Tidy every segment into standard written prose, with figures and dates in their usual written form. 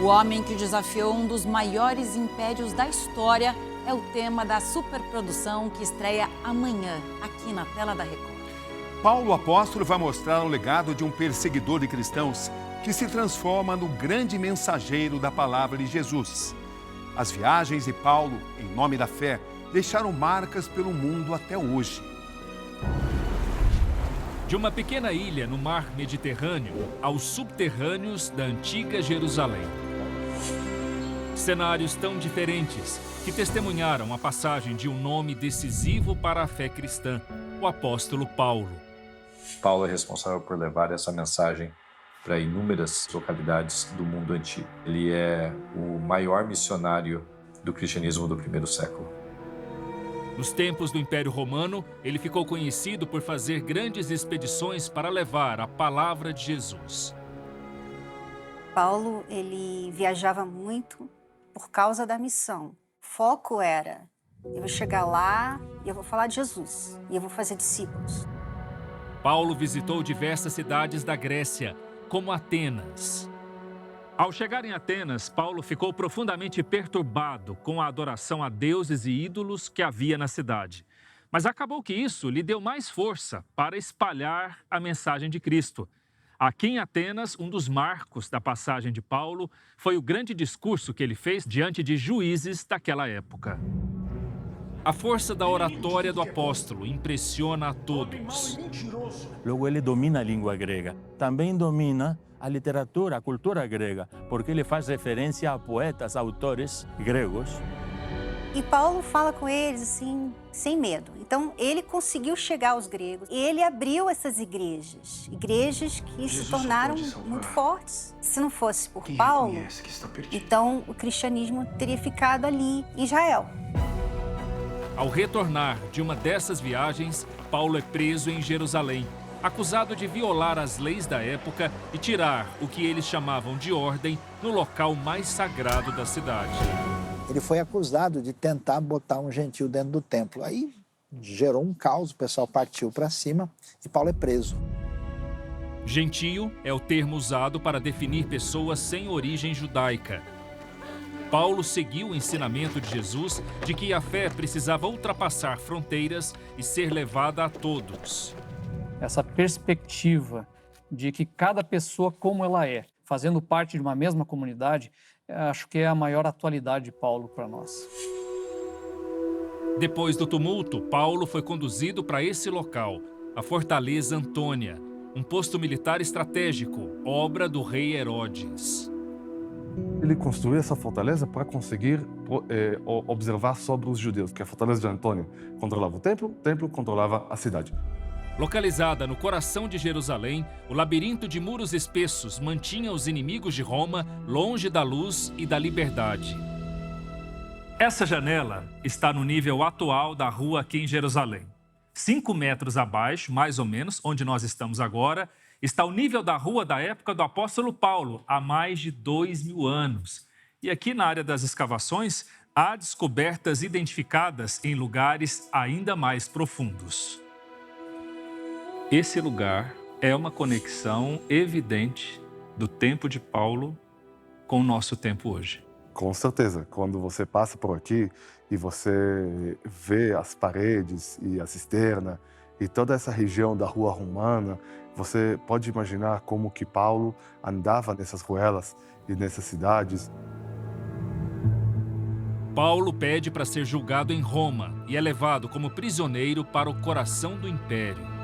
O homem que desafiou um dos maiores impérios da história é o tema da superprodução que estreia amanhã, aqui na tela da Record. Paulo, o apóstolo, vai mostrar o legado de um perseguidor de cristãos que se transforma no grande mensageiro da palavra de Jesus. As viagens de Paulo, em nome da fé, deixaram marcas pelo mundo até hoje. De uma pequena ilha no mar Mediterrâneo aos subterrâneos da antiga Jerusalém. Cenários tão diferentes que testemunharam a passagem de um nome decisivo para a fé cristã, o apóstolo Paulo. Paulo é responsável por levar essa mensagem para inúmeras localidades do mundo antigo. Ele é o maior missionário do cristianismo do primeiro século. Nos tempos do Império Romano, ele ficou conhecido por fazer grandes expedições para levar a palavra de Jesus. Paulo, ele viajava muito por causa da missão. O foco era, eu vou chegar lá e eu vou falar de Jesus, e eu vou fazer discípulos. Paulo visitou diversas cidades da Grécia, como Atenas. Ao chegar em Atenas, Paulo ficou profundamente perturbado com a adoração a deuses e ídolos que havia na cidade. Mas acabou que isso lhe deu mais força para espalhar a mensagem de Cristo. Aqui em Atenas, um dos marcos da passagem de Paulo foi o grande discurso que ele fez diante de juízes daquela época. A força da oratória do apóstolo impressiona a todos. Logo, ele domina a língua grega. Também domina a literatura, a cultura grega, porque ele faz referência a poetas, autores gregos. E Paulo fala com eles assim, sem medo. Então, ele conseguiu chegar aos gregos. Ele abriu essas igrejas que se tornaram muito fortes. Se não fosse por Paulo, então o cristianismo teria ficado ali em Israel. Ao retornar de uma dessas viagens, Paulo é preso em Jerusalém, acusado de violar as leis da época e tirar o que eles chamavam de ordem no local mais sagrado da cidade. Ele foi acusado de tentar botar um gentio dentro do templo. Aí gerou um caos, o pessoal partiu para cima e Paulo é preso. Gentio é o termo usado para definir pessoas sem origem judaica. Paulo seguiu o ensinamento de Jesus de que a fé precisava ultrapassar fronteiras e ser levada a todos. Essa perspectiva de que cada pessoa como ela é, fazendo parte de uma mesma comunidade, acho que é a maior atualidade de Paulo para nós. Depois do tumulto, Paulo foi conduzido para esse local, a Fortaleza Antônia, um posto militar estratégico, obra do rei Herodes. Ele construiu essa fortaleza para conseguir observar sobre os judeus, porque a fortaleza de Antônio controlava o templo controlava a cidade. Localizada no coração de Jerusalém, o labirinto de muros espessos mantinha os inimigos de Roma longe da luz e da liberdade. Essa janela está no nível atual da rua aqui em Jerusalém. 5 metros abaixo, mais ou menos, onde nós estamos agora, está o nível da rua da época do apóstolo Paulo, há mais de 2000 anos. E aqui na área das escavações, há descobertas identificadas em lugares ainda mais profundos. Esse lugar é uma conexão evidente do tempo de Paulo com o nosso tempo hoje. Com certeza, quando você passa por aqui e você vê as paredes e a cisterna e toda essa região da rua romana, você pode imaginar como que Paulo andava nessas ruelas e nessas cidades. Paulo pede para ser julgado em Roma e é levado como prisioneiro para o coração do império.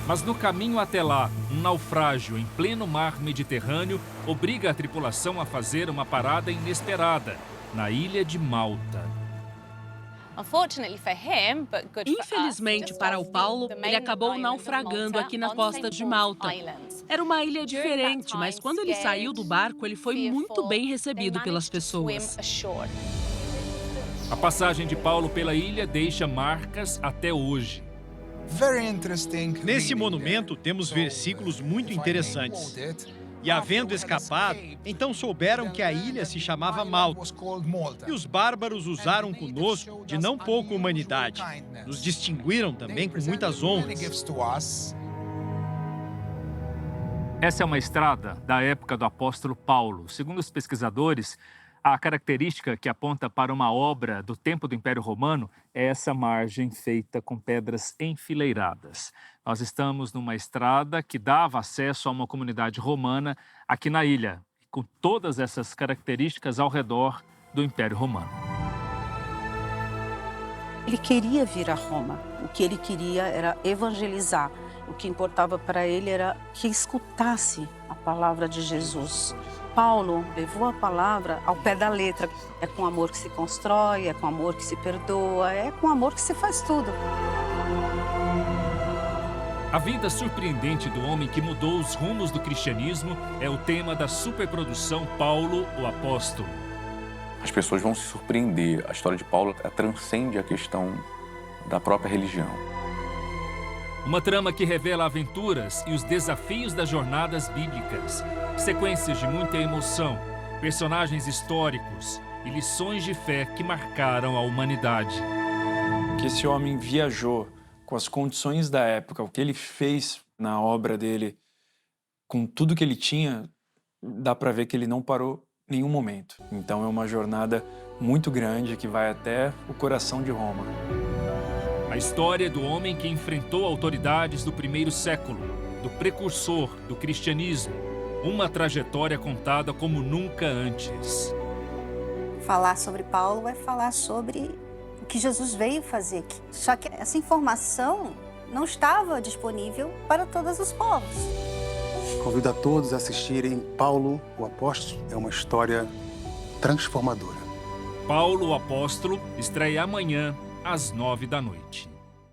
Mas no caminho até lá, um naufrágio em pleno mar Mediterrâneo obriga a tripulação a fazer uma parada inesperada, na ilha de Malta. Infelizmente para o Paulo, ele acabou naufragando aqui na costa de Malta. Era uma ilha diferente, mas quando ele saiu do barco, ele foi muito bem recebido pelas pessoas. A passagem de Paulo pela ilha deixa marcas até hoje. Nesse monumento temos versículos muito interessantes. E havendo escapado, então souberam que a ilha se chamava Malta. E os bárbaros usaram conosco de não pouca humanidade. Nos distinguiram também com muitas honras. Essa é uma estrada da época do apóstolo Paulo. Segundo os pesquisadores, a característica que aponta para uma obra do tempo do Império Romano é essa margem feita com pedras enfileiradas. Nós estamos numa estrada que dava acesso a uma comunidade romana aqui na ilha, com todas essas características ao redor do Império Romano. Ele queria vir a Roma. O que ele queria era evangelizar. O que importava para ele era que escutasse a palavra de Jesus. Paulo levou a palavra ao pé da letra. É com amor que se constrói, é com amor que se perdoa, é com amor que se faz tudo. A vida surpreendente do homem que mudou os rumos do cristianismo é o tema da superprodução Paulo, o Apóstolo. As pessoas vão se surpreender. A história de Paulo transcende a questão da própria religião. Uma trama que revela aventuras e os desafios das jornadas bíblicas. Sequências de muita emoção, personagens históricos e lições de fé que marcaram a humanidade. Que esse homem viajou com as condições da época, o que ele fez na obra dele, com tudo que ele tinha, dá para ver que ele não parou em nenhum momento. Então é uma jornada muito grande que vai até o coração de Roma. A história do homem que enfrentou autoridades do primeiro século, do precursor do cristianismo, uma trajetória contada como nunca antes. Falar sobre Paulo é falar sobre o que Jesus veio fazer aqui. Só que essa informação não estava disponível para todos os povos. Convido a todos a assistirem Paulo, o Apóstolo. É uma história transformadora. Paulo, o Apóstolo, estreia amanhã às 9 da noite.